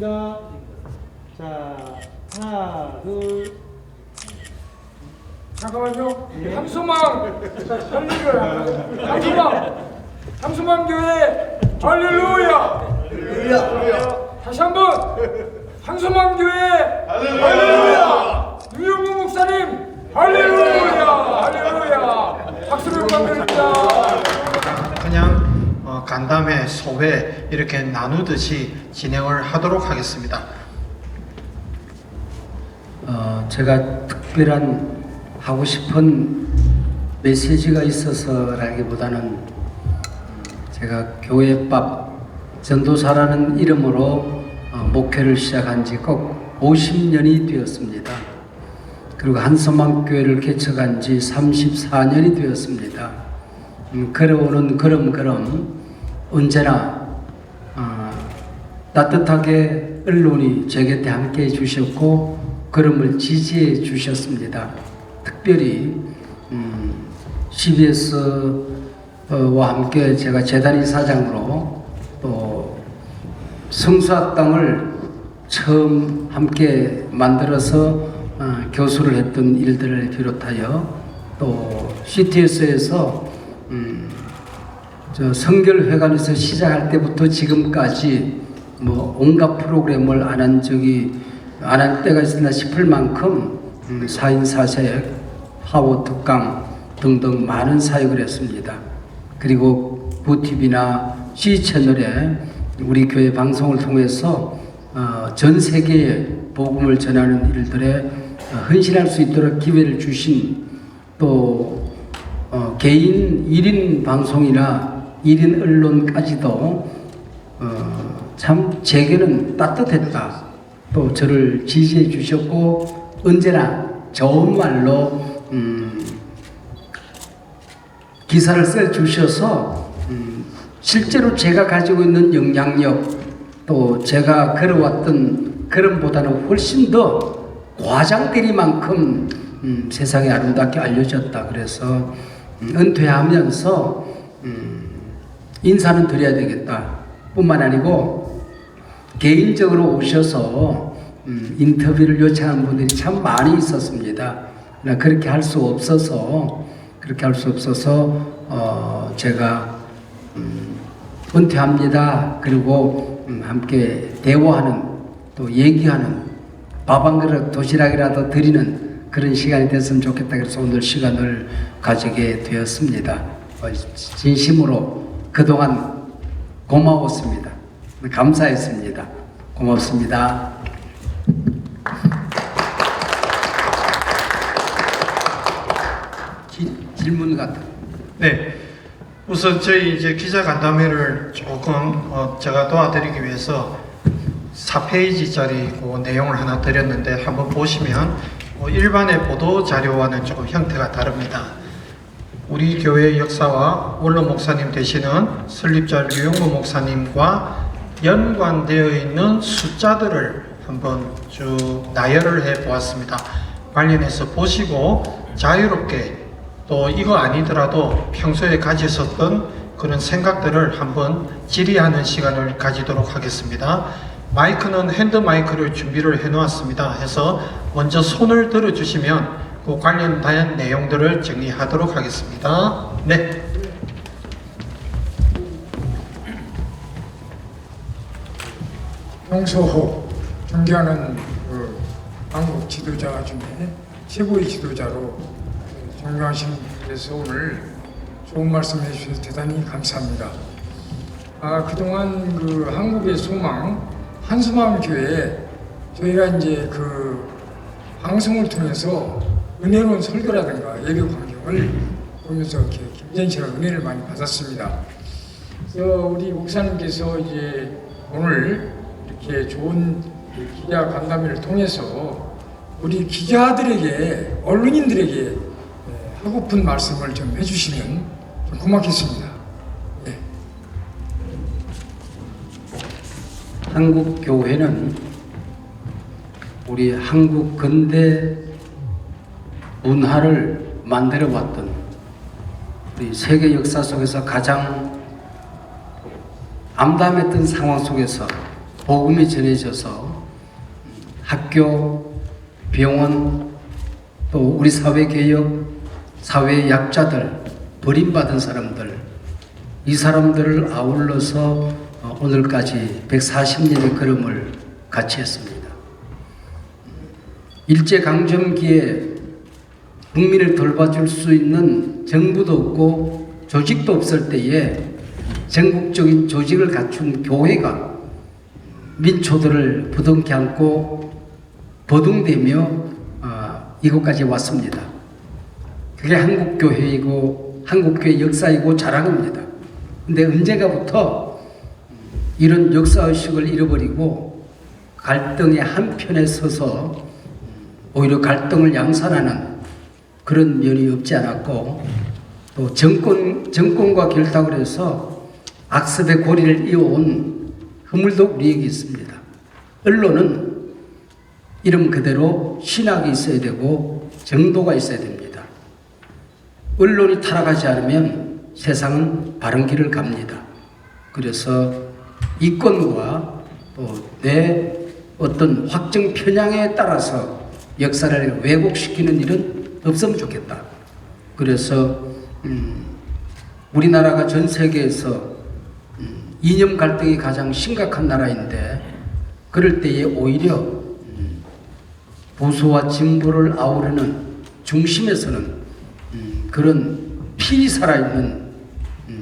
준비됐습니다. 자, 하나, 둘. 잠깐만요. 함소망 할렐루야. 함소망 교회 할렐루야. 다시 한번 함소망 교회 할렐루야. 유영우 목사님 할렐루야. 할렐루야. 박수를 부탁드립니다. 그냥 간담회, 소회 이렇게 나누듯이 진행을 하도록 하겠습니다. 제가 특별한 하고 싶은 메시지가 있어서라기보다는 제가 교회밥 전도사라는 이름으로 목회를 시작한 지 꼭 50년이 되었습니다. 그리고 한소망교회를 개척한 지 34년이 되었습니다. 걸어오는 걸음걸음 언제나 따뜻하게 언론이 제 곁에 함께해 주셨고 걸음을 지지해 주셨습니다. 특별히 CBS와 함께 제가 재단 이사장으로 또 성수학당을 처음 함께 만들어서 교수를 했던 일들을 비롯하여 또 CTS에서 저 성결회관에서 시작할 때부터 지금까지 뭐 온갖 프로그램을 안 한 때가 있었나 싶을 만큼 4인 4색, 화보 특강 등등 많은 사역을 했습니다. 그리고 부TV나 C채널에 우리 교회 방송을 통해서 전 세계에 복음을 전하는 일들에 헌신할 수 있도록 기회를 주신 또 개인 1인 방송이나 1인 언론까지도 참 제게는 따뜻했다. 또 저를 지지해 주셨고 언제나 좋은 말로 기사를 써 주셔서 실제로 제가 가지고 있는 영향력 또 제가 걸어왔던 걸음보다는 훨씬 더 과장되리만큼 세상에 아름답게 알려졌다. 그래서 은퇴하면서 인사는 드려야 되겠다 뿐만 아니고 개인적으로 오셔서 인터뷰를 요청하는 분들이 참 많이 있었습니다. 그렇게 할 수 없어서 제가 은퇴합니다. 그리고 함께 대화하는 또 얘기하는 밥 한 그릇 도시락이라도 드리는 그런 시간이 됐으면 좋겠다. 그래서 오늘 시간을 가지게 되었습니다. 진심으로 그동안 고마웠습니다. 감사했습니다. 고맙습니다. 질문 같은. 네, 우선 저희 이제 기자 간담회를 조금 제가 도와드리기 위해서 4페이지짜리 그 내용을 하나 드렸는데 한번 보시면 일반의 보도 자료와는 조금 형태가 다릅니다. 우리 교회의 역사와 원로 목사님 되시는 설립자 류영구 목사님과 연관되어 있는 숫자들을 한번 쭉 나열을 해 보았습니다. 관련해서 보시고 자유롭게 또 이거 아니더라도 평소에 가지셨던 그런 생각들을 한번 질의하는 시간을 가지도록 하겠습니다. 마이크는 핸드 마이크를 준비를 해 놓았습니다. 해서 먼저 손을 들어 주시면 그 관련된 내용들을 정리하도록 하겠습니다. 네. 평소 존경하는 한국 지도자 중에 최고의 지도자로 존경하신 분께서 오늘 좋은 말씀 해주셔서 대단히 감사합니다. 그동안 한국의 소망 한소망 교회에 저희가 이제 방송을 통해서 은혜로운 설교라든가 예배 광경을 보면서 이렇게 김전시랑 은혜를 많이 받았습니다. 그래서 우리 목사님께서 이제 오늘 이렇게 좋은 기자 간담회를 통해서 우리 기자들에게 언론인들에게 하고픈 말씀을 좀 해주시면 좀 고맙겠습니다. 네. 한국 교회는 우리 한국 근대 문화를 만들어 왔던 우리 세계 역사 속에서 가장 암담했던 상황 속에서 복음이 전해져서 학교, 병원, 또 우리 사회개혁, 사회 약자들, 버림받은 사람들, 이 사람들을 아울러서 오늘까지 140년의 걸음을 같이 했습니다. 일제강점기에 국민을 돌봐줄 수 있는 정부도 없고 조직도 없을 때에 전국적인 조직을 갖춘 교회가 민초들을 부둥켜 안고 버둥대며 이곳까지 왔습니다. 그게 한국교회이고 한국교회 역사이고 자랑입니다. 근데 언제가부터 이런 역사의식을 잃어버리고 갈등의 한편에 서서 오히려 갈등을 양산하는 그런 면이 없지 않았고, 또 정권과 결탁을 해서 악습의 고리를 이어온 흐물도 우리에게 있습니다. 언론은 이름 그대로 신학이 있어야 되고 정도가 있어야 됩니다. 언론이 타락하지 않으면 세상은 바른 길을 갑니다. 그래서 이권과 또 내 어떤 확정 편향에 따라서 역사를 왜곡시키는 일은 없으면 좋겠다. 그래서 우리나라가 전 세계에서 이념 갈등이 가장 심각한 나라인데, 그럴 때에 오히려 보수와 진보를 아우르는 중심에서는 그런 필이 살아있는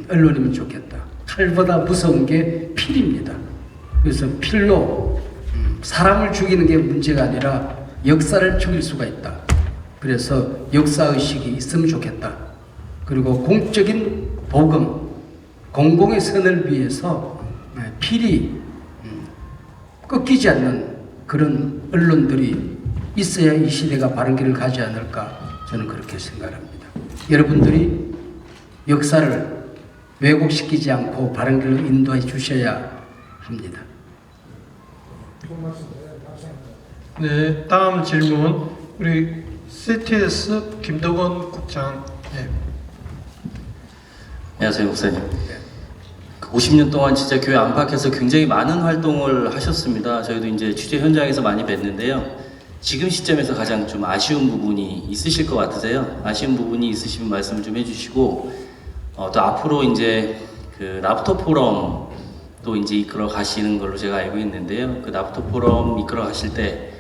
언론이면 좋겠다. 칼보다 무서운 게 필입니다. 그래서 필로 사람을 죽이는 게 문제가 아니라 역사를 죽일 수가 있다. 그래서 역사의식이 있으면 좋겠다. 그리고 공적인 복음, 공공의 선을 위해서 필이 꺾이지 않는 그런 언론들이 있어야 이 시대가 바른 길을 가지 않을까, 저는 그렇게 생각합니다. 여러분들이 역사를 왜곡시키지 않고 바른 길로 인도해 주셔야 합니다. 네, 다음 질문 우리 CTS 김덕원 국장. 네. 안녕하세요, 목사님. 50년 동안 진짜 교회 안팎에서 굉장히 많은 활동을 하셨습니다. 저희도 이제 취재 현장에서 많이 뵀는데요. 지금 시점에서 가장 좀 아쉬운 부분이 있으실 것 같으세요. 아쉬운 부분이 있으시면 말씀을 좀 해주시고, 또 앞으로 이제 그 라프터 포럼 또 이제 이끌어 가시는 걸로 제가 알고 있는데요. 그 라프터 포럼 이끌어 가실 때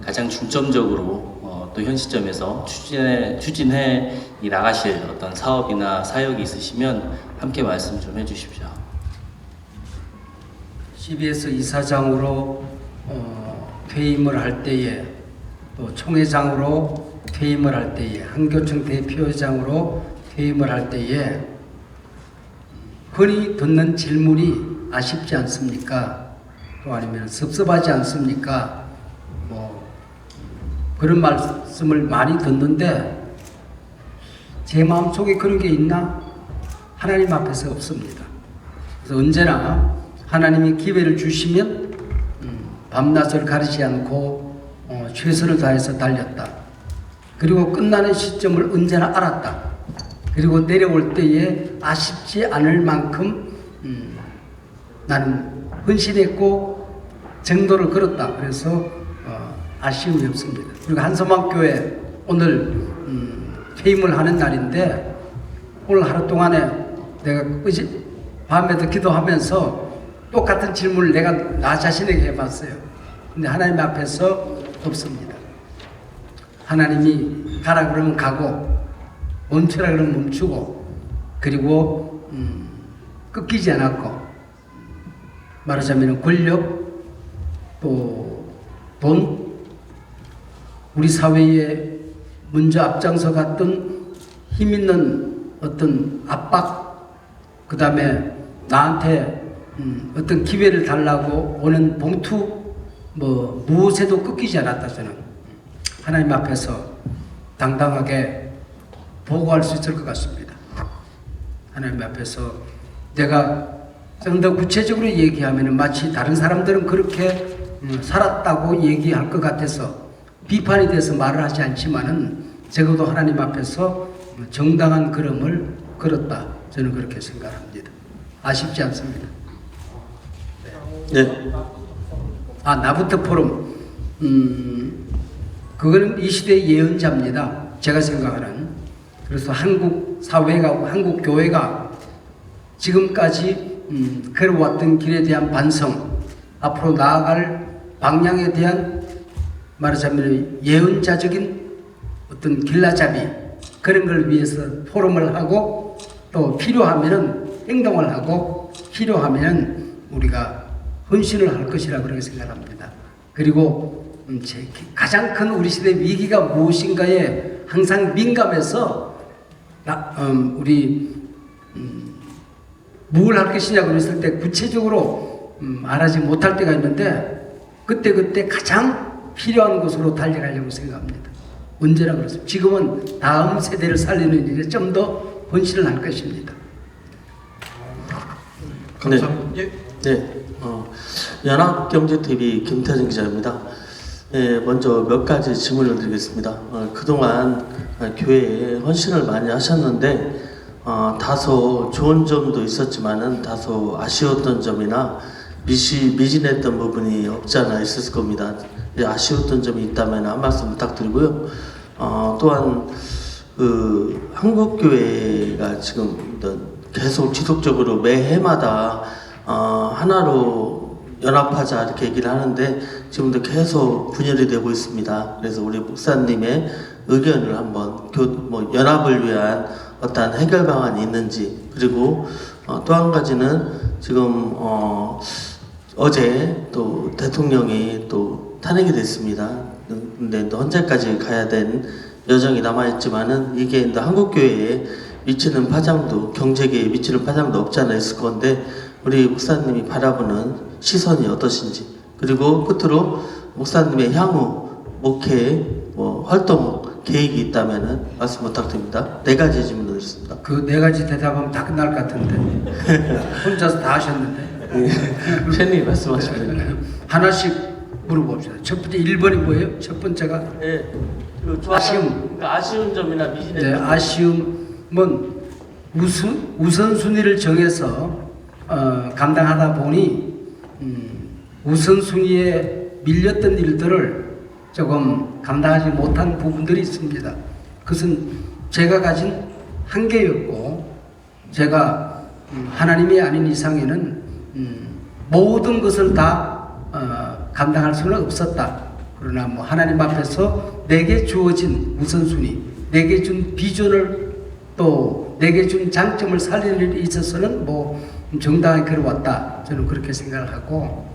가장 중점적으로 또 현 시점에서 추진해 나가실 어떤 사업이나 사역이 있으시면 함께 말씀 좀 해주십시오. CBS 이사장으로 퇴임을 할 때에, 또 총회장으로 퇴임을 할 때에, 한교총 대표회장으로 퇴임을 할 때에 흔히 듣는 질문이 아쉽지 않습니까? 또 아니면 섭섭하지 않습니까? 뭐 그런 말씀을 많이 듣는데, 제 마음속에 그런 게 있나? 하나님 앞에서 없습니다. 그래서 언제나 하나님이 기회를 주시면 밤낮을 가리지 않고 최선을 다해서 달렸다. 그리고 끝나는 시점을 언제나 알았다. 그리고 내려올 때에 아쉽지 않을 만큼 나는 헌신했고 정도를 걸었다. 그래서 아쉬움이 없습니다. 그리고 한서막교회 오늘 퇴임을 하는 날인데, 오늘 하루 동안에 내가 어제 밤에도 기도하면서 똑같은 질문을 내가 나 자신에게 해봤어요. 근데 하나님 앞에서 없습니다. 하나님이 가라 그러면 가고, 멈추라 그러면 멈추고, 그리고 꺾이지 않았고, 말하자면 권력, 또 돈, 우리 사회에 먼저 앞장서 갔던 힘 있는 어떤 압박, 그 다음에 나한테 어떤 기회를 달라고 오는 봉투, 뭐 무엇에도 꺾이지 않았다. 저는 하나님 앞에서 당당하게 보고할 수 있을 것 같습니다. 하나님 앞에서 내가 좀 더 구체적으로 얘기하면 마치 다른 사람들은 그렇게 살았다고 얘기할 것 같아서 비판이 돼서 말을 하지 않지만은, 적어도 하나님 앞에서 정당한 걸음을 걸었다. 저는 그렇게 생각합니다. 아쉽지 않습니다. 네. 나부터 포럼. 그거는 이 시대의 예언자입니다. 제가 생각하는. 그래서 한국 사회가, 한국 교회가 지금까지 걸어왔던 길에 대한 반성, 앞으로 나아갈 방향에 대한 말하자면 예언자적인 어떤 길라잡이, 그런 걸 위해서 포럼을 하고, 또 필요하면은 행동을 하고, 필요하면 우리가 헌신을 할 것이라 그렇게 생각합니다. 그리고 가장 큰 우리 시대 위기가 무엇인가에 항상 민감해서 우리 뭘 할 것이냐 그랬을 때 구체적으로 말하지 못할 때가 있는데, 그때 가장 필요한 것으로 달려가려고 생각합니다. 언제나 그렇습니다. 지금은 다음 세대를 살리는 일에 좀 더 헌신을 할 것입니다. 감사합니다. 네, 연합경제TV 김태진 기자입니다. 네, 먼저 몇 가지 질문을 드리겠습니다. 그동안 교회에 헌신을 많이 하셨는데 다소 좋은 점도 있었지만은 다소 아쉬웠던 점이나 미진했던 부분이 없지 않아 있었을 겁니다. 아쉬웠던 점이 있다면 한 말씀 부탁드리고요. 또한 그 한국교회가 지금 계속 지속적으로 매해마다 하나로 연합하자 이렇게 얘기를 하는데 지금도 계속 분열이 되고 있습니다. 그래서 우리 목사님의 의견을 한번 연합을 위한 어떠한 해결 방안이 있는지, 그리고 또 한 가지는 지금 어제 또 대통령이 또 탄핵이 됐습니다. 근데 언제까지 가야 된 여정이 남아있지만은 이게 한국교회에 미치는 파장도, 경제계에 미치는 파장도 없지 않아 있을 건데 우리 목사님이 바라보는 시선이 어떠신지, 그리고 끝으로 목사님의 향후 목회 활동 계획이 있다면은 말씀 부탁드립니다. 4가지 질문을 드렸습니다. 그 4가지 대답하면 다 끝날 것 같은데 혼자서 다 하셨는데. 팬님 말씀하시면 됩니다. 하나씩 물어봅시다. 첫 번째 1번이 뭐예요? 첫 번째가 네, 아쉬움. 아쉬운 점이나 미진했던 네, 아쉬움은 우선순위를 정해서 감당하다 보니 우선순위에 밀렸던 일들을 조금 감당하지 못한 부분들이 있습니다. 그것은 제가 가진 한계였고, 제가 하나님이 아닌 이상에는 모든 것을 다 감당할 수는 없었다. 그러나 하나님 앞에서 내게 주어진 우선순위, 내게 준 비전을, 또 내게 준 장점을 살리는 일에 있어서는 정당하게 걸어왔다. 저는 그렇게 생각을 하고,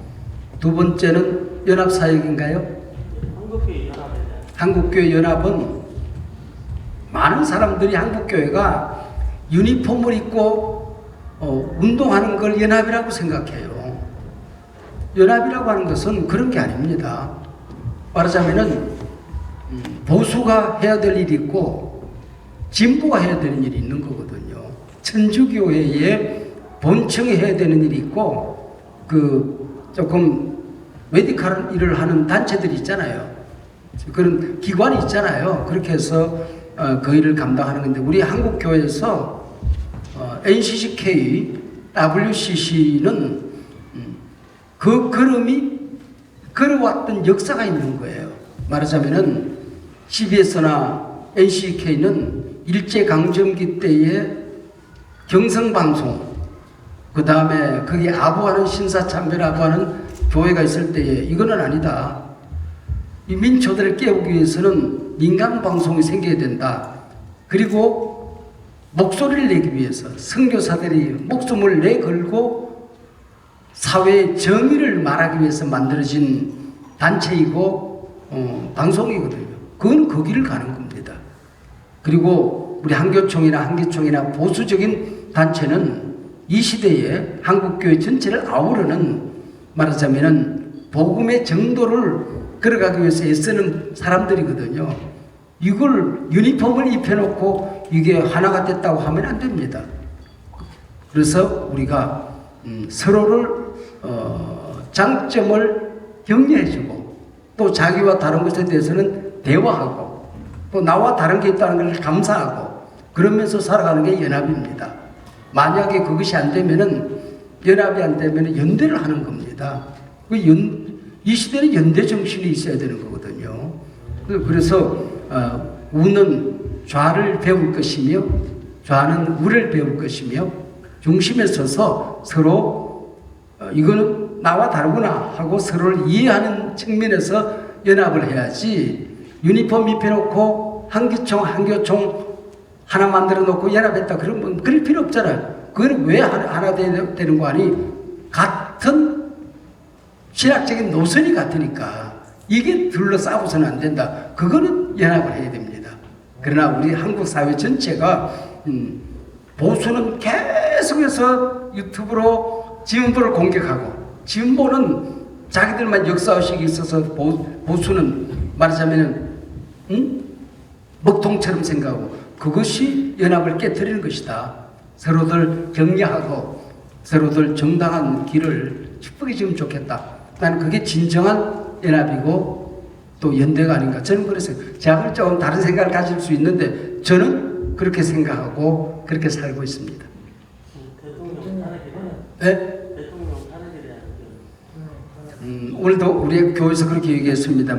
두 번째는 연합사역인가요? 한국교회 연합은 많은 사람들이 한국교회가 유니폼을 입고 운동하는 걸 연합이라고 생각해요. 연합이라고 하는 것은 그런 게 아닙니다. 말하자면은 보수가 해야 될 일이 있고 진보가 해야 되는 일이 있는 거거든요. 천주교회에 본청이 해야 되는 일이 있고 조금 메디컬 일을 하는 단체들이 있잖아요. 그런 기관이 있잖아요. 그렇게 해서 그 일을 감당하는 건데, 우리 한국교회에서 NCCK, WCC는 그 걸음이 걸어왔던 역사가 있는 거예요. 말하자면은 CBS나 NCK는 일제강점기 때에 경성방송, 그 다음에 거기에 아부하는 신사참배를 아부하는 교회가 있을 때에 이거는 아니다. 이 민초들을 깨우기 위해서는 민간방송이 생겨야 된다. 그리고 목소리를 내기 위해서 선교사들이 목숨을 내걸고 사회의 정의를 말하기 위해서 만들어진 단체이고 방송이거든요. 그건 그 길을 가는 겁니다. 그리고 우리 한교총이나 보수적인 단체는 이 시대에 한국교회 전체를 아우르는, 말하자면은 복음의 정도를 걸어가기 위해서 애쓰는 사람들이거든요. 이걸 유니폼을 입혀놓고 이게 하나가 됐다고 하면 안 됩니다. 그래서 우리가 서로를 장점을 격려해주고, 또 자기와 다른 것에 대해서는 대화하고, 또 나와 다른 게 있다는 걸 감사하고, 그러면서 살아가는 게 연합입니다. 만약에 그것이 안 되면은, 연합이 안 되면은 연대를 하는 겁니다. 이 시대는 연대 정신이 있어야 되는 거거든요. 그래서 우는 좌를 배울 것이며 좌는 우를 배울 것이며 중심에 서서 서로 이거는 나와 다르구나 하고 서로를 이해하는 측면에서 연합을 해야지 유니폼 입혀놓고 한기총 한교총 하나 만들어 놓고 연합했다 그러면 그럴 필요 없잖아요. 그건 왜 하나 되는 거 아니? 같은 신학적인 노선이 같으니까 이게 둘러싸고서는 안 된다. 그거는 연합을 해야 됩니다. 그러나 우리 한국 사회 전체가 보수는 계속해서 유튜브로 진보를 공격하고 진보는 자기들만 역사의식이 있어서 보수는 말하자면 먹통처럼 생각하고 그것이 연합을 깨뜨리는 것이다. 서로들 격려하고 서로들 정당한 길을 축복해 주면 좋겠다. 나는 그게 진정한 연합이고 또 연대가 아닌가. 저는 그랬어요. 제가 조금 다른 생각을 가질 수 있는데 저는 그렇게 생각하고 그렇게 살고 있습니다. 대통령 탄핵이는 네? 대통령 탄핵이래요. 오늘도 우리 교회에서 그렇게 얘기했습니다.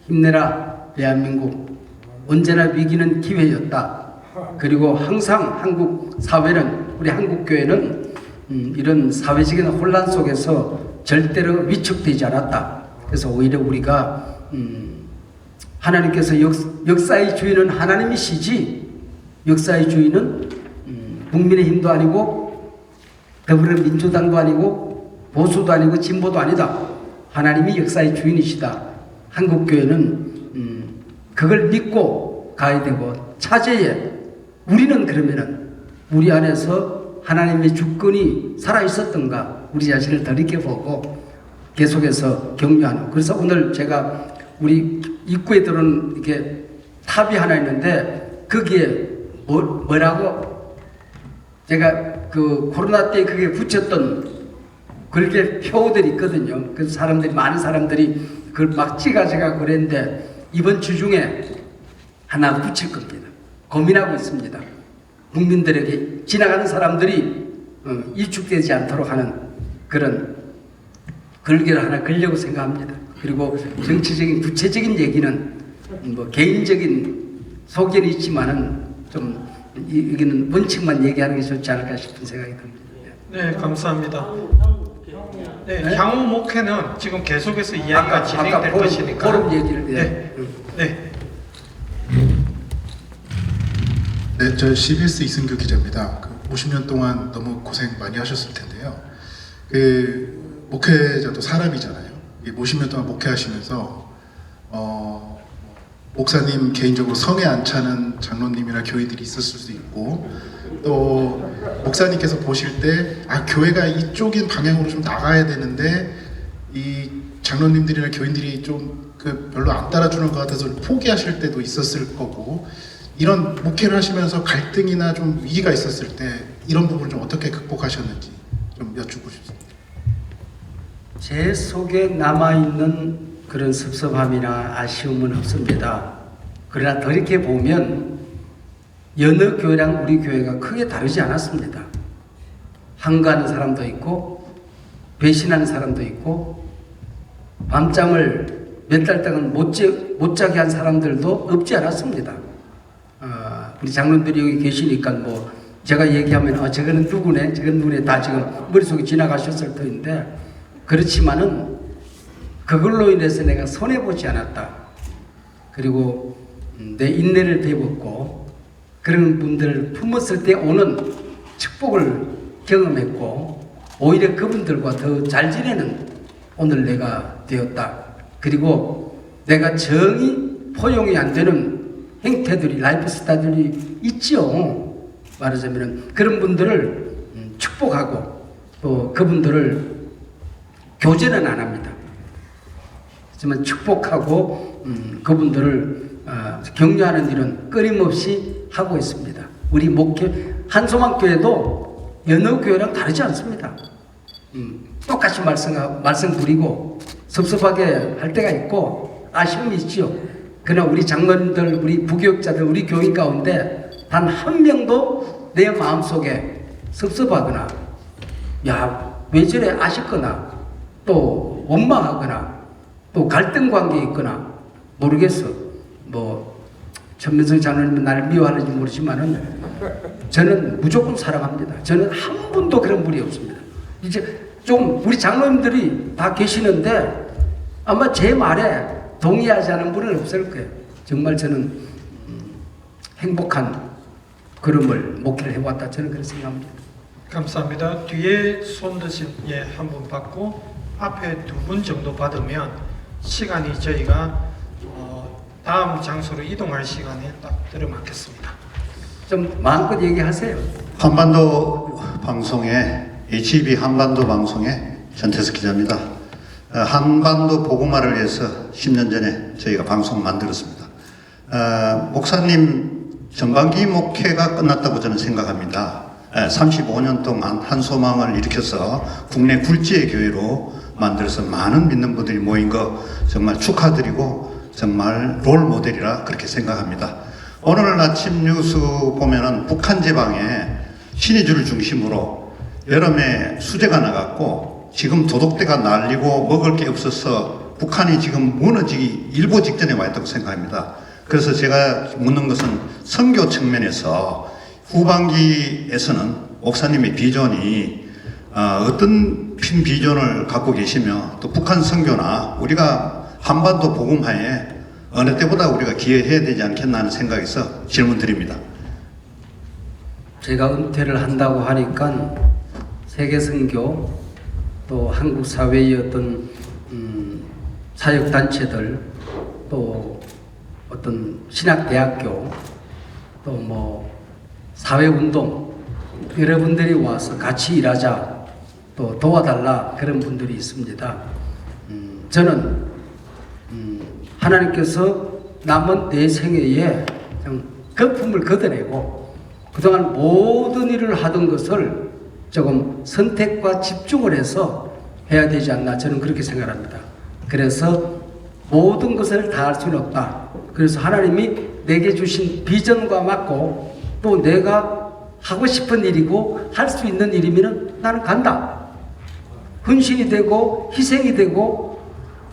힘내라 대한민국. 언제나 위기는 기회였다. 그리고 항상 한국 사회는 우리 한국 교회는 이런 사회적인 혼란 속에서 절대로 위축되지 않았다. 그래서 오히려 우리가 하나님께서 역사의 주인은 하나님이시지 역사의 주인은 국민의힘도 아니고 더불어민주당도 아니고 보수도 아니고 진보도 아니다. 하나님이 역사의 주인이시다. 한국교회는 그걸 믿고 가야 되고 차제에 우리는 그러면은 우리 안에서 하나님의 주권이 살아있었던가 우리 자신을 돌이켜보고 계속해서 격려하는. 그래서 오늘 제가 우리 입구에 들어오는 이렇게 탑이 하나 있는데 거기에 뭐라고 제가 그 코로나 때 그게 붙였던 그렇게 표들이 있거든요. 그래서 사람들이 많은 사람들이 그걸 막 찍어가지고 그랬는데 이번 주 중에 하나 붙일 겁니다. 고민하고 있습니다. 국민들에게 지나가는 사람들이 위축되지 않도록 하는 그런 글귀를 하나 걸려고 생각합니다. 그리고 정치적인 구체적인 얘기는 뭐 개인적인 소견이 있지만은 좀 여기는 원칙만 얘기하는 게 좋지 않을까 싶은 생각이 듭니다. 네, 감사합니다. 네, 향후 목회는 지금 계속해서 이야기가 진행될 것이니까. 포럼 얘기를. 네. 네, 저 CBS 이승규 기자입니다. 50년 동안 너무 고생 많이 하셨을 텐데요. 목회자도 사람이잖아요. 50년 동안 목회하시면서 목사님 개인적으로 성에 안 차는 장로님이나 교인들이 있었을 수도 있고 또 목사님께서 보실 때 교회가 이쪽인 방향으로 좀 나가야 되는데 이 장로님들이나 교인들이 좀 별로 안 따라주는 것 같아서 포기하실 때도 있었을 거고 이런 목회를 하시면서 갈등이나 좀 위기가 있었을 때 이런 부분을 좀 어떻게 극복하셨는지 좀 여쭙고 싶습니다. 제 속에 남아있는 그런 섭섭함이나 아쉬움은 없습니다. 그러나 돌이켜 보면 여느 교회랑 우리 교회가 크게 다르지 않았습니다. 항거하는 사람도 있고 배신하는 사람도 있고 밤잠을 몇 달 동안 못 자게 한 사람들도 없지 않았습니다. 우리 장로님들이 여기 계시니까 뭐 제가 얘기하면 저거는 누구네 저건 누구네 다 지금 머릿속에 지나가셨을 터인데 그렇지만은 그걸로 인해서 내가 손해보지 않았다. 그리고 내 인내를 배웠고 그런 분들을 품었을 때 오는 축복을 경험했고 오히려 그분들과 더 잘 지내는 오늘 내가 되었다. 그리고 내가 정이 포용이 안 되는 행태들이 라이프 스타일들이 있지요. 말하자면 그런 분들을 축복하고 또 그분들을 교제는 안 합니다. 하지만 축복하고 그분들을 격려하는 일은 끊임없이 하고 있습니다. 우리 목회 한소망 교회도 여느 교회랑 다르지 않습니다. 똑같이 말씀 드리고 섭섭하게 할 때가 있고 아쉬움이 있지요. 그러나 우리 장로님들, 우리 부교육자들, 우리 교인 가운데 단 한 명도 내 마음속에 섭섭하거나 야 외절에 아쉽거나 또 원망하거나 또 갈등 관계에 있거나 모르겠어. 뭐 전민석 장로님은 나를 미워하는지 모르지만은 저는 무조건 사랑합니다. 저는 한 분도 그런 분이 없습니다. 이제 좀 우리 장로님들이 다 계시는데 아마 제 말에 동의하지 않은 분은 없을 거예요. 정말 저는 행복한 걸음을 목회를 해왔다 저는 그렇게 생각합니다. 감사합니다. 뒤에 손 드신 한 분 받고 앞에 2분 정도 받으면 시간이 저희가 다음 장소로 이동할 시간에 딱 들어맞겠습니다. 좀 마음껏 얘기하세요. 한반도 방송에 HB 한반도 방송의 전태석 기자입니다. 한반도 복음화를 위해서 10년 전에 저희가 방송 만들었습니다. 목사님 전반기 목회가 끝났다고 저는 생각합니다. 35년 동안 한소망을 일으켜서 국내 굴지의 교회로 만들어서 많은 믿는 분들이 모인 거 정말 축하드리고 정말 롤 모델이라 그렇게 생각합니다. 오늘 아침 뉴스 보면은 북한 지방에 신의주를 중심으로 여름에 수재가 나갔고 지금 도둑대가 날리고 먹을 게 없어서 북한이 지금 무너지기 일보 직전에 와 있다고 생각합니다. 그래서 제가 묻는 것은 선교 측면에서 후반기에서는 목사님의 비전이 어떤 비전을 갖고 계시며 또 북한 선교나 우리가 한반도 복음화에 어느 때보다 우리가 기여해야 되지 않겠나 하는 생각에서 질문 드립니다. 제가 은퇴를 한다고 하니까 세계 선교 또 한국 사회의 어떤 사역 단체들 또 어떤 신학대학교 또 뭐 사회운동 여러분들이 와서 같이 일하자 또 도와달라 그런 분들이 있습니다. 저는 하나님께서 남은 내 생애에 거품을 걷어내고 그동안 모든 일을 하던 것을 조금 선택과 집중을 해서 해야 되지 않나 저는 그렇게 생각합니다. 그래서 모든 것을 다 할 수는 없다. 그래서 하나님이 내게 주신 비전과 맞고 또 내가 하고 싶은 일이고 할 수 있는 일이면 나는 간다. 헌신이 되고 희생이 되고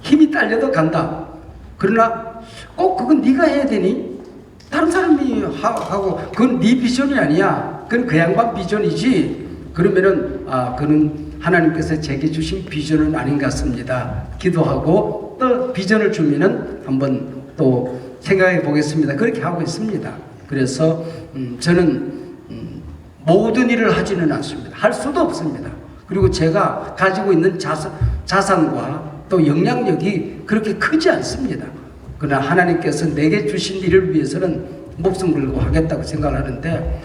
힘이 딸려도 간다. 그러나 꼭 그건 네가 해야 되니? 다른 사람이 하고 그건 네 비전이 아니야. 그건 그 양반 비전이지. 그러면은 그는 하나님께서 제게 주신 비전은 아닌 것 같습니다. 기도하고 또 비전을 주면은 한번 또 생각해 보겠습니다. 그렇게 하고 있습니다. 그래서 저는 모든 일을 하지는 않습니다. 할 수도 없습니다. 그리고 제가 가지고 있는 자산과 또 영향력이 그렇게 크지 않습니다. 그러나 하나님께서 내게 주신 일을 위해서는 목숨 걸고 하겠다고 생각을 하는데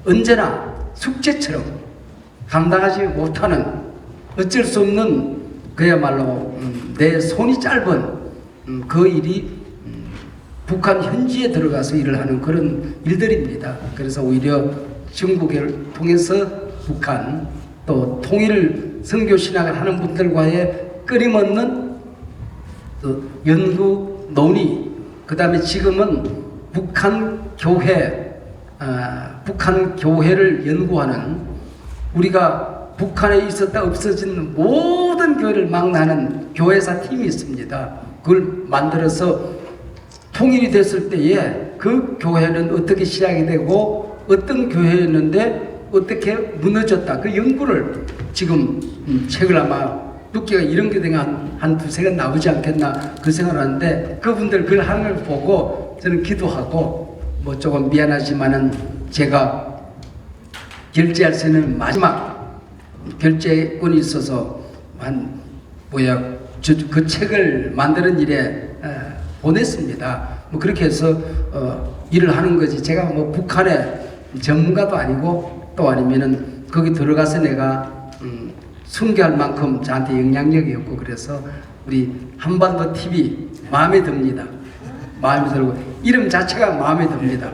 언제나 숙제처럼 감당하지 못하는 어쩔 수 없는 그야말로 내 손이 짧은 그 일이 북한 현지에 들어가서 일을 하는 그런 일들입니다. 그래서 오히려 중국을 통해서 북한 또 통일 선교 신학을 하는 분들과의 끊임없는 연구 논의 그 다음에 지금은 북한 교회를 연구하는 우리가 북한에 있었다 없어진 모든 교회를 망라하는 교회사 팀이 있습니다. 그걸 만들어서 통일이 됐을 때에 그 교회는 어떻게 시작이 되고 어떤 교회였는데 어떻게 무너졌다. 그 연구를 지금 책을 아마 두께가 이런 게 되면 한 두세 권 나오지 않겠나 그 생각을 하는데 그분들 그걸 하는 걸 보고 저는 기도하고 뭐 조금 미안하지만은 제가 결제할 수 있는 마지막 결제권이 있어서 그 책을 만드는 일에 보냈습니다. 뭐 그렇게 해서 일을 하는 거지. 제가 뭐 북한의 전문가도 아니고 또 아니면은 거기 들어가서 내가 순교할 만큼 저한테 영향력이 없고 그래서 우리 한반도 TV 마음에 듭니다. 마음에 들고 이름 자체가 마음에 듭니다.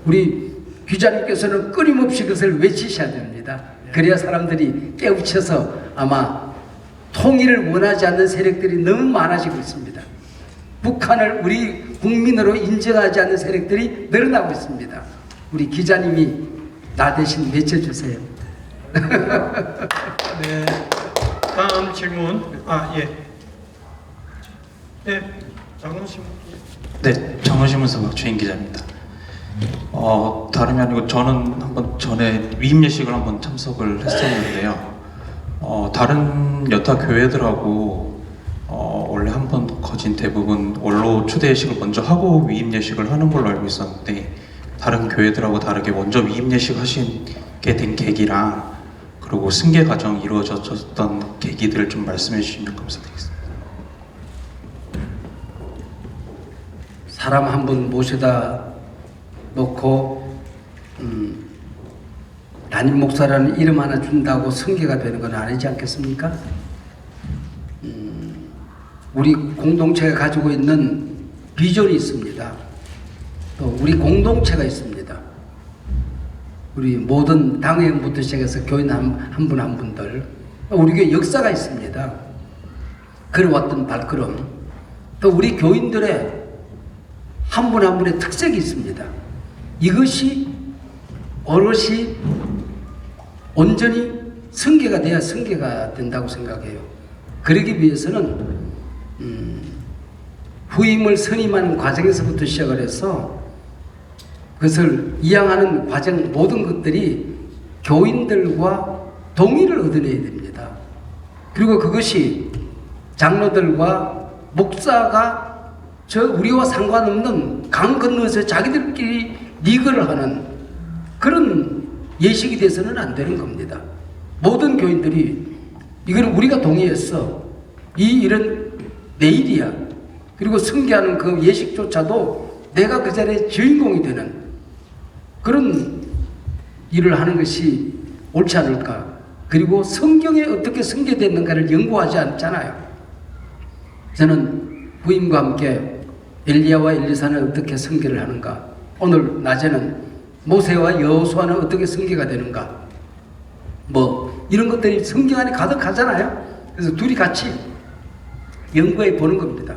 우리 기자님께서는 끊임없이 그것을 외치셔야 됩니다. 그래야 사람들이 깨우쳐서 아마 통일을 원하지 않는 세력들이 너무 많아지고 있습니다. 북한을 우리 국민으로 인정하지 않는 세력들이 늘어나고 있습니다. 우리 기자님이 나 대신 외쳐주세요. 네. 다음 질문. 예. 네. 장훈신. 네, 정원신문서 박주인 기자입니다. 다름이 아니고 저는 한번 전에 위임 예식을 한번 참석을 했었는데요. 다른 여타 교회들하고 원래 한번 거진 대부분 원로 초대 예식을 먼저 하고 위임 예식을 하는 걸로 알고 있었는데 다른 교회들하고 다르게 먼저 위임 예식 하시게 된 계기랑 그리고 승계 과정이 이루어졌던 계기들을 좀 말씀해 주시면 감사드리겠습니다. 사람 한 분 모셔다 놓고 담임 목사라는 이름 하나 준다고 승계가 되는 건 아니지 않겠습니까? 우리 공동체가 가지고 있는 비전이 있습니다. 또 우리 공동체가 있습니다. 우리 모든 당회원부터 시작해서 교인 한 분 한 분들, 우리 교회 역사가 있습니다. 걸어왔던 발걸음, 또 우리 교인들의 한 분 한 분의 특색이 있습니다. 이것이 오롯이 온전히 승계가 돼야 승계가 된다고 생각해요. 그러기 위해서는 후임을 선임하는 과정에서부터 시작을 해서 그것을 이양하는 과정 모든 것들이 교인들과 동의를 얻어내야 됩니다. 그리고 그것이 장로들과 목사가 우리와 상관없는 강 건너서 자기들끼리 리그를 하는 그런 예식이 돼서는 안 되는 겁니다. 모든 교인들이 이거는 우리가 동의했어. 이 일은 내 일이야. 그리고 승계하는 그 예식조차도 내가 그 자리에 주인공이 되는 그런 일을 하는 것이 옳지 않을까. 그리고 성경에 어떻게 승계됐는가를 연구하지 않잖아요. 저는 부임과 함께 엘리야와 엘리사는 어떻게 승계를 하는가, 오늘 낮에는 모세와 여호수아는 어떻게 승계가 되는가, 뭐 이런 것들이 성경 안에 가득하잖아요. 그래서 둘이 같이 연구해 보는 겁니다.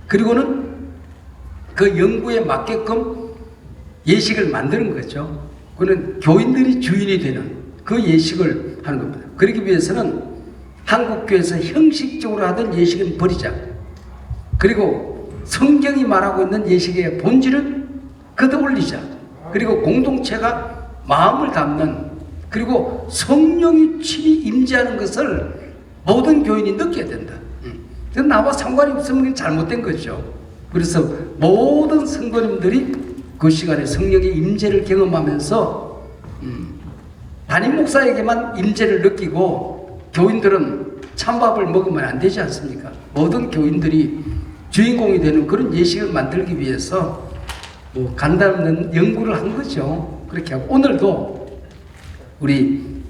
그리고는 그 연구에 맞게끔 예식을 만드는 거죠. 그는 교인들이 주인이 되는 그 예식을 하는 겁니다. 그러기 위해서는 한국교회에서 형식적으로 하던 예식은 버리자. 그리고 성경이 말하고 있는 예식의 본질은 걷어 올리자. 그리고 공동체가 마음을 담는, 그리고 성령이 친히 임재하는 것을 모든 교인이 느껴야 된다. 나와 상관이 없으면 잘못된 거죠. 그래서 모든 성도님들이 그 시간에 성령의 임재를 경험하면서 담임 목사에게만 임재를 느끼고 교인들은 찬밥을 먹으면 안 되지 않습니까? 모든 교인들이 주인공이 되는 그런 예식을 만들기 위해서 뭐 간단한 연구를 한 거죠. 그렇게 하고 오늘도 우리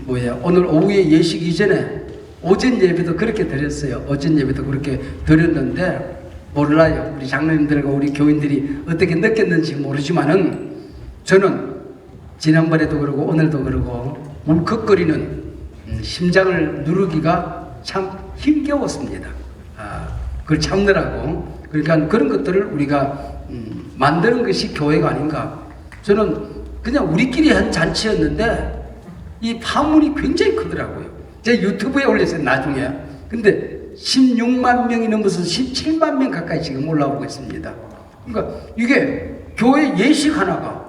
오늘 오후에 예식 이전에 오전 예배도 그렇게 드렸어요. 오전 예배도 그렇게 드렸는데 몰라요. 우리 장로님들과 우리 교인들이 어떻게 느꼈는지 모르지만은 저는 지난번에도 그러고 오늘도 그러고 울컥거리는 심장을 누르기가 참 힘겨웠습니다. 그걸 참느라고. 그러니까 그런 것들을 우리가 만드는 것이 교회가 아닌가. 저는 그냥 우리끼리 한 잔치였는데 이 파문이 굉장히 크더라고요. 제 유튜브에 올렸어요, 나중에. 근데 16만 명이 넘어서 17만 명 가까이 지금 올라오고 있습니다. 그러니까 이게 교회 예식 하나가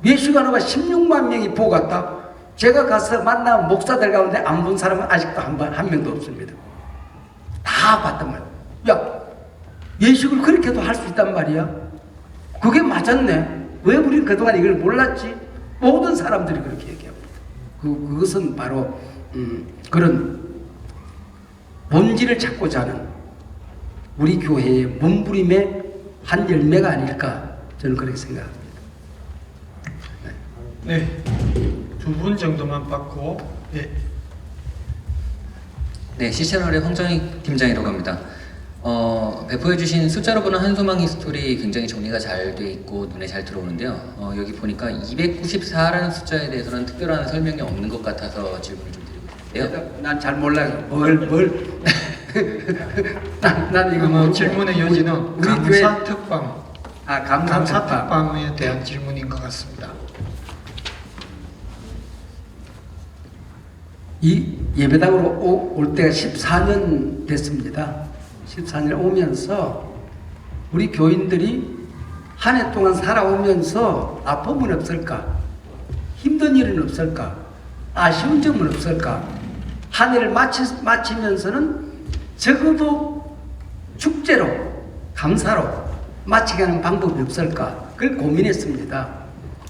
16만 명이 보고 갔다. 제가 가서 만난 목사들 가운데 안 본 사람은 아직도 한 명도 없습니다. 다 봤단 말이야. 야, 예식을 그렇게도 할 수 있단 말이야. 그게 맞았네. 왜 우리는 그동안 이걸 몰랐지? 모든 사람들이 그렇게 얘기합니다. 그것은 바로 그런 본질을 찾고자 하는 우리 교회의 몸부림의 한 열매가 아닐까, 저는 그렇게 생각합니다. 네, 2분 정도만 받고. 네, C채널의 황정익 팀장이라고 합니다. 배포해주신 숫자로 보는 한소망 히스토리 굉장히 정리가 잘 돼 있고 눈에 잘 들어오는데요. 여기 보니까 294라는 숫자에 대해서는 특별한 설명이 없는 것 같아서 질문을 좀 드리고 싶은데요. 난 잘 몰라요. 난 이거 뭐 질문의 여지는 우리 감사특방. 감사특방. 감사특방에 대한 질문인 것 같습니다. 이 예배당으로 올 때가 14년 됐습니다. 14년 오면서 우리 교인들이 한 해 동안 살아오면서 아픔은 없을까? 힘든 일은 없을까? 아쉬운 점은 없을까? 한 해를 마치면서는 적어도 축제로, 감사로 마치게 하는 방법이 없을까? 그걸 고민했습니다.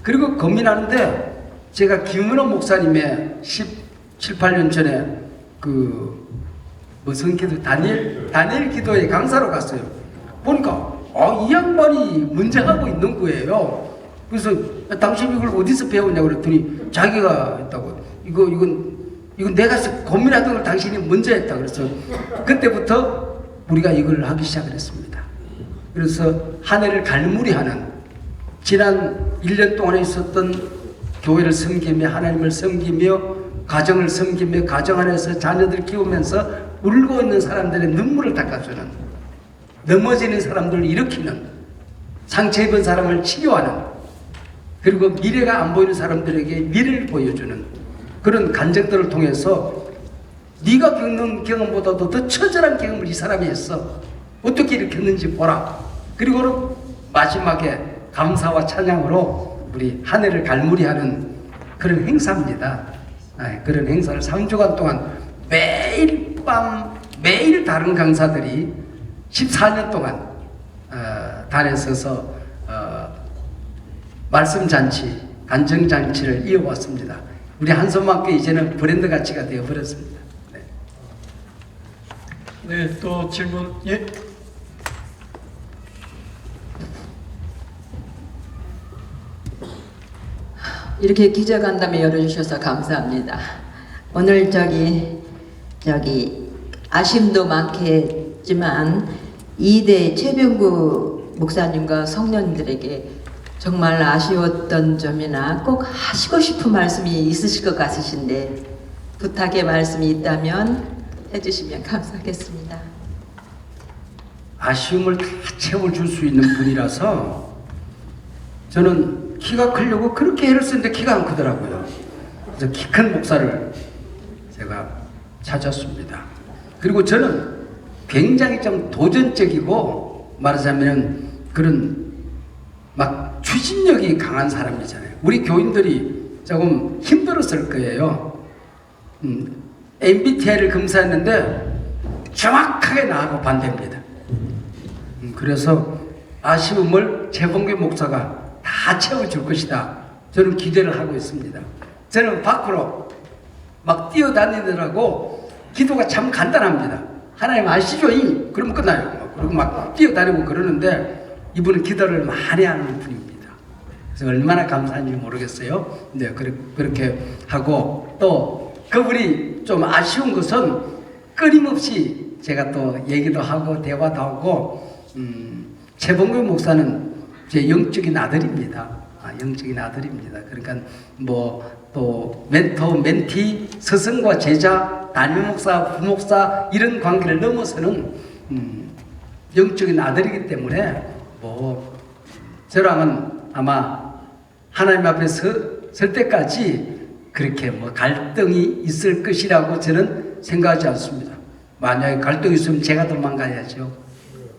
그리고 고민하는데 제가 김은호 목사님의 17, 18년 전에 무슨 기도, 다니엘 기도의 강사로 갔어요. 보니까 이 양반이 문제하고 있는 거예요. 그래서 당신 이걸 어디서 배웠냐고 그랬더니 자기가 했다고. 이건 내가 고민하던 걸 당신이 먼저 했다. 그래서 그때부터 우리가 이걸 하기 시작했습니다. 그래서 한 해를 갈무리하는, 지난 1년 동안에 있었던 교회를 섬기며 하나님을 섬기며 가정을 섬기며 가정 안에서 자녀들 키우면서 울고 있는 사람들의 눈물을 닦아주는, 넘어지는 사람들을 일으키는, 상처 입은 사람을 치료하는, 그리고 미래가 안 보이는 사람들에게 미래를 보여주는 그런 간증들을 통해서 네가 겪는 경험보다도 더 처절한 경험을 이 사람이 했어. 어떻게 일으켰는지 보라. 그리고 마지막에 감사와 찬양으로 우리 한 해를 갈무리하는 그런 행사입니다. 그런 행사를 3주간 동안 매일 밤 매일 다른 강사들이 14년 동안 단에 서서 말씀잔치, 간증잔치를 이어왔습니다. 우리 한손만교 이제는 브랜드 가치가 되어버렸습니다. 네, 또 질문. 예. 이렇게 기자간담회 열어주셔서 감사합니다. 오늘 저기 아쉬움도 많겠지만 2대 최병구 목사님과 성년들에게 정말 아쉬웠던 점이나 꼭 하시고 싶은 말씀이 있으실 것 같으신데 부탁의 말씀이 있다면 해주시면 감사하겠습니다. 아쉬움을 다 채워줄 수 있는 분이라서 저는 키가 크려고 그렇게 애를 쓰는데 키가 안 크더라고요. 그래서 키 큰 목사를 제가 찾았습니다. 그리고 저는 굉장히 좀 도전적이고 말하자면 그런 막 추진력이 강한 사람이잖아요. 우리 교인들이 조금 힘들었을 거예요. MBTI를 검사했는데 정확하게 나하고 반대입니다. 그래서 아쉬움을 재봉교 목사가 다 채워줄 것이다. 저는 기대를 하고 있습니다. 저는 밖으로 막 뛰어다니느라고 기도가 참 간단합니다. 하나님 아시죠? 그러면 끝나요. 그리고 막 뛰어다니고 그러는데 이분은 기도를 많이 하는 분입니다. 그래서 얼마나 감사한지 모르겠어요. 네, 그렇게 하고 또 그분이 좀 아쉬운 것은 끊임없이 제가 또 얘기도 하고 대화도 하고 최봉규 목사는 제 영적인 아들입니다. 영적인 아들입니다. 그러니까 또 멘토, 멘티, 스승과 제자, 담임 목사, 부목사 이런 관계를 넘어서는 영적인 아들이기 때문에 저랑은 아마 하나님 앞에 설 때까지 그렇게 갈등이 있을 것이라고 저는 생각하지 않습니다. 만약에 갈등이 있으면 제가 도망가야죠.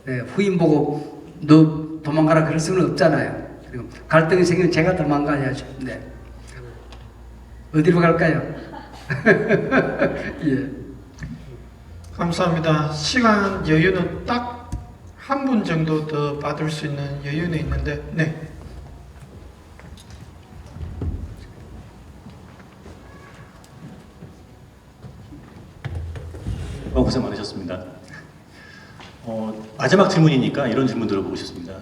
네, 후임 보고 너 도망가라 그럴 수는 없잖아요. 그리고 갈등이 생기면 제가 도망가야죠. 네. 어디로 갈까요? 예. 감사합니다. 시간 여유는 딱 한 분 정도 더 받을 수 있는 여유는 있는데, 네. 고생 많으셨습니다. 마지막 질문이니까 이런 질문 들어보고 싶습니다.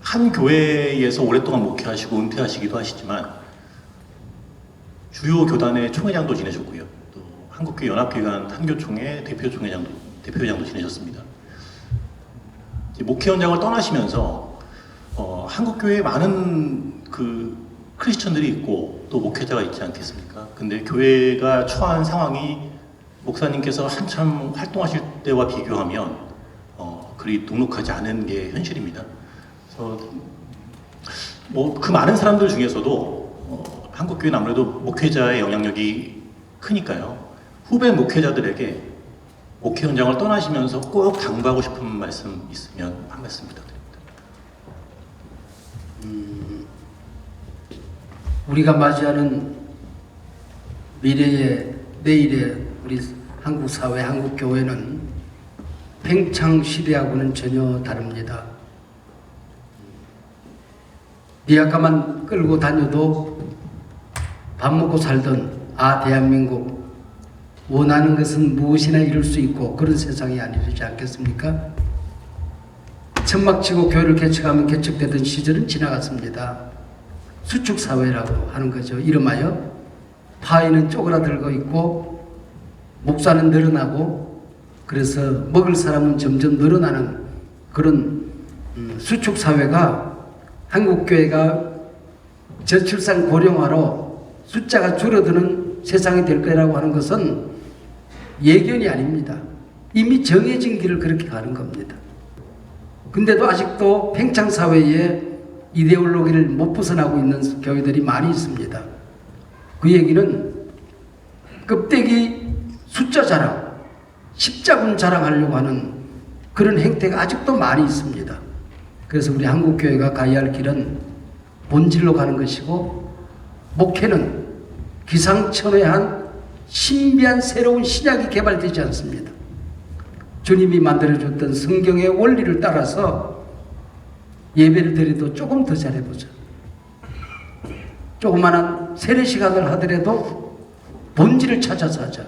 한 교회에서 오랫동안 목회하시고 은퇴하시기도 하시지만 주요 교단의 총회장도 지내셨고요. 또 한국교회 연합기관 한교총회 대표회장도 지내셨습니다. 목회 현장을 떠나시면서 한국교회에 많은 크리스천들이 있고 또 목회자가 있지 않겠습니까? 근데 교회가 처한 상황이 목사님께서 한참 활동하실 때와 비교하면 그리 녹록하지 않은 게 현실입니다. 그래서 그 많은 사람들 중에서도 한국교회는 아무래도 목회자의 영향력이 크니까요. 후배 목회자들에게 목회 현장을 떠나시면서 꼭 당부하고 싶은 말씀 있으면 한 말씀 부탁드립니다. 우리가 맞이하는 미래의 내일의 우리 한국 사회, 한국 교회는 팽창 시대하고는 전혀 다릅니다. 리아카만 끌고 다녀도 밥 먹고 살던 대한민국 원하는 것은 무엇이나 이룰 수 있고 그런 세상이 아니지 않겠습니까? 천막치고 교회를 개척하면 개척되던 시절은 지나갔습니다. 수축사회라고 하는 거죠. 이름하여 파이는 쪼그라들고 있고 목사는 늘어나고 그래서 먹을 사람은 점점 늘어나는 그런 수축사회가 한국교회가 저출산 고령화로 숫자가 줄어드는 세상이 될 거라고 하는 것은 예견이 아닙니다. 이미 정해진 길을 그렇게 가는 겁니다. 근데도 아직도 팽창사회에 이데올로기를 못 벗어나고 있는 교회들이 많이 있습니다. 그 얘기는 껍데기 숫자 자랑, 십자군 자랑하려고 하는 그런 행태가 아직도 많이 있습니다. 그래서 우리 한국교회가 가야 할 길은 본질로 가는 것이고 목회는 기상천외한 신비한 새로운 신약이 개발되지 않습니다. 주님이 만들어줬던 성경의 원리를 따라서 예배를 드려도 조금 더 잘해보자. 조그마한 세례시간을 하더라도 본질을 찾아서 하자.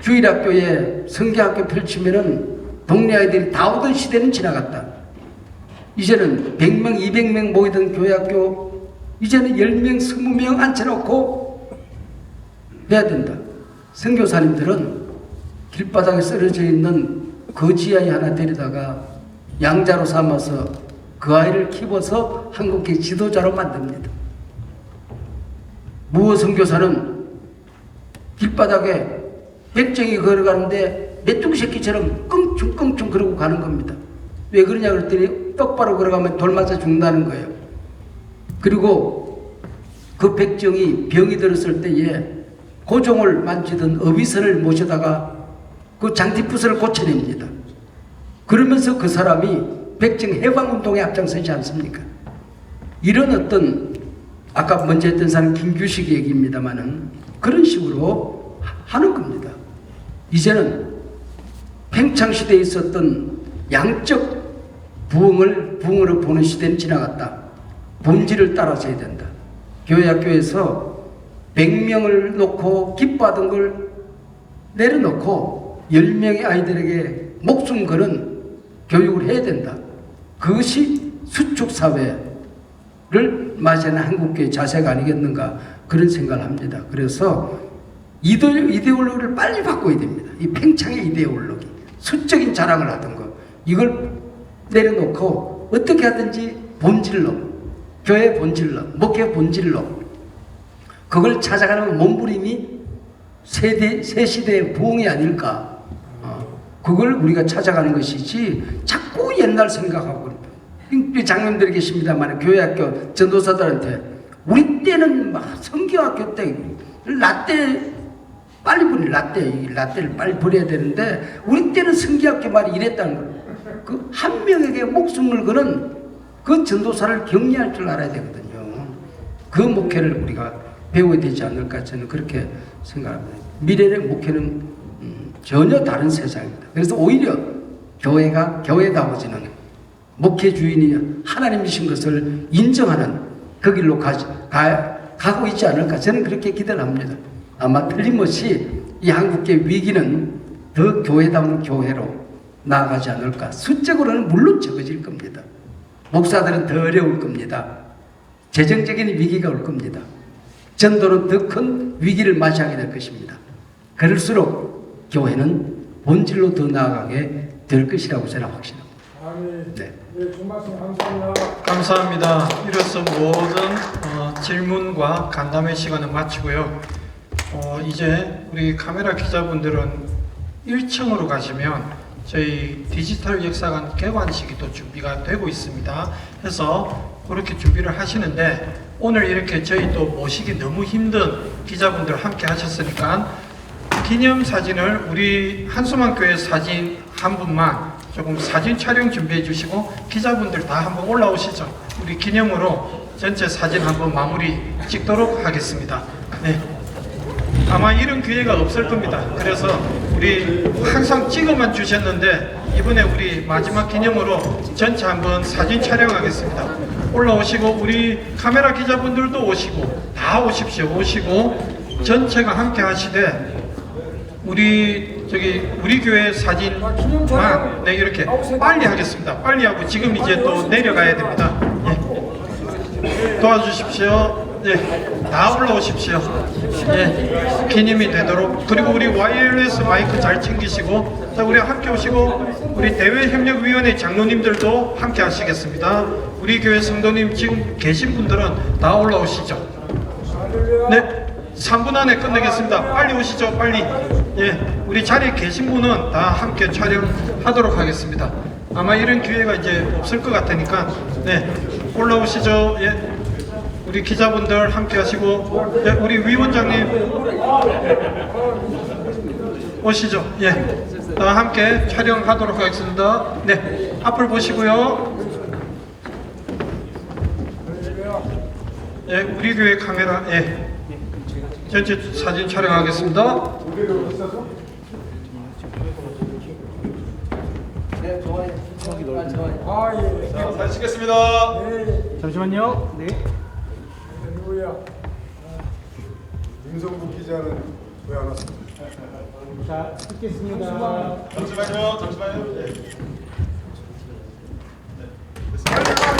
주일학교에 성경학교 펼치면은 동네 아이들이 다 오던 시대는 지나갔다. 이제는 100명, 200명 모이던 교회학교 이제는 10명, 20명 앉혀놓고 해야 된다. 선교사님들은 길바닥에 쓰러져 있는 거지 아이 하나 데려다가 양자로 삼아서 그 아이를 키워서 한국의 지도자로 만듭니다. 무어 선교사는 길바닥에 백정이 걸어가는데 메뚜기 새끼처럼 끙충끙충 그러고 가는 겁니다. 왜 그러냐 그랬더니 똑바로 걸어가면 돌 맞아 죽는다는 거예요. 그리고 그 백정이 병이 들었을 때에 고종을 만지던 어비선을 모셔다가 그 장티푸스를 고쳐냅니다. 그러면서 그 사람이 백정 해방운동에 앞장서지 않습니까? 이런 어떤 아까 먼저 했던 사람 김규식 얘기입니다만은 그런 식으로 하는 겁니다. 이제는 팽창시대에 있었던 양적 부흥으로 보는 시대는 지나갔다. 본질을 따라서 해야 된다. 교회학교에서 100명을 놓고 기뻐하던 걸 내려놓고 10명의 아이들에게 목숨 거는 교육을 해야 된다. 그것이 수축사회를 맞이하는 한국교회의 자세가 아니겠는가 그런 생각을 합니다. 그래서 이데올로기를 빨리 바꿔야 됩니다. 이 팽창의 이데올로기, 수적인 자랑을 하던 거 이걸 내려놓고 어떻게 하든지 본질로, 교회 본질로, 목회 본질로 그걸 찾아가는 몸부림이 새 시대의 부흥이 아닐까. 그걸 우리가 찾아가는 것이지 자꾸 옛날 생각하고 장님들이 계십니다만 교회학교 전도사들한테 우리 때는 막 성경학교 때 라떼 빨리 버리 라떼를 빨리 버려야 되는데 우리 때는 성경학교 말이 이랬다는 거예요. 그 한 명에게 목숨을 거는 그 전도사를 격려할 줄 알아야 되거든요. 그 목회를 우리가 배워야 되지 않을까 저는 그렇게 생각합니다. 미래의 목회는 전혀 다른 세상입니다. 그래서 오히려 교회가 교회다워지는 목회 주인이 하나님이신 것을 인정하는 그 길로 가고 있지 않을까 저는 그렇게 기대를 합니다. 아마 틀림없이 이 한국의 위기는 더 교회다운 교회로 나아가지 않을까. 수적으로는 물론 적어질 겁니다. 목사들은 더 어려울 겁니다. 재정적인 위기가 올 겁니다. 전도는 더 큰 위기를 맞이하게 될 것입니다. 그럴수록 교회는 본질로 더 나아가게 될 것이라고 저는 확신합니다. 네. 좋은 말씀 감사합니다. 감사합니다. 이로써 모든 질문과 간담회 시간을 마치고요. 이제 우리 카메라 기자분들은 1층으로 가시면 저희 디지털 역사관 개관식이 또 준비가 되고 있습니다. 해서 그렇게 준비를 하시는데 오늘 이렇게 저희 또 모시기 너무 힘든 기자분들 함께 하셨으니까 기념사진을 우리 한수망교회 사진 한 분만 조금 사진 촬영 준비해 주시고 기자분들 다 한번 올라오시죠. 우리 기념으로 전체 사진 한번 마무리 찍도록 하겠습니다. 네. 아마 이런 기회가 없을 겁니다. 그래서 우리 항상 찍어만 주셨는데 이번에 우리 마지막 기념으로 전체 한번 사진 촬영하겠습니다. 올라오시고 우리 카메라 기자분들도 오시고 다 오십시오. 오시고 전체가 함께 하시되 우리 교회 사진만 네 이렇게 빨리 하겠습니다. 빨리 하고 지금 이제 또 내려가야 됩니다. 예. 도와주십시오. 네, 다 올라오십시오. 예, 기념이 되도록. 그리고 우리 와이어리스 마이크 잘 챙기시고, 자 우리 함께 오시고 우리 대외협력위원회 장로님들도 함께 하시겠습니다. 우리 교회 성도님 지금 계신 분들은 다 올라오시죠. 네, 3분 안에 끝내겠습니다. 빨리 오시죠, 빨리. 예, 우리 자리에 계신 분은 다 함께 촬영하도록 하겠습니다. 아마 이런 기회가 이제 없을 것 같으니까, 네, 올라오시죠. 예. 우리 기자분들 함께 하시고, 네, 우리 위원장님 오시죠. 예, 다 함께 촬영하도록 하겠습니다. 네, 앞을 보시고요. 예, 우리 교회 카메라, 예, 전체 사진 촬영하겠습니다. 네, 좋아요. 잘 찍겠습니다. 잠시만요. 네. 누구야? 임성국 기자는 왜 안 왔어? 자, 찍겠습니다. 잠시만요.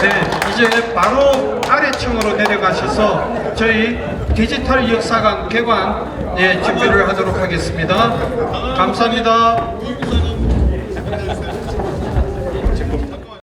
네, 이제 바로 아래층으로 내려가셔서 저희 디지털 역사관 개관 예, 준비를 하도록 하겠습니다. 감사합니다.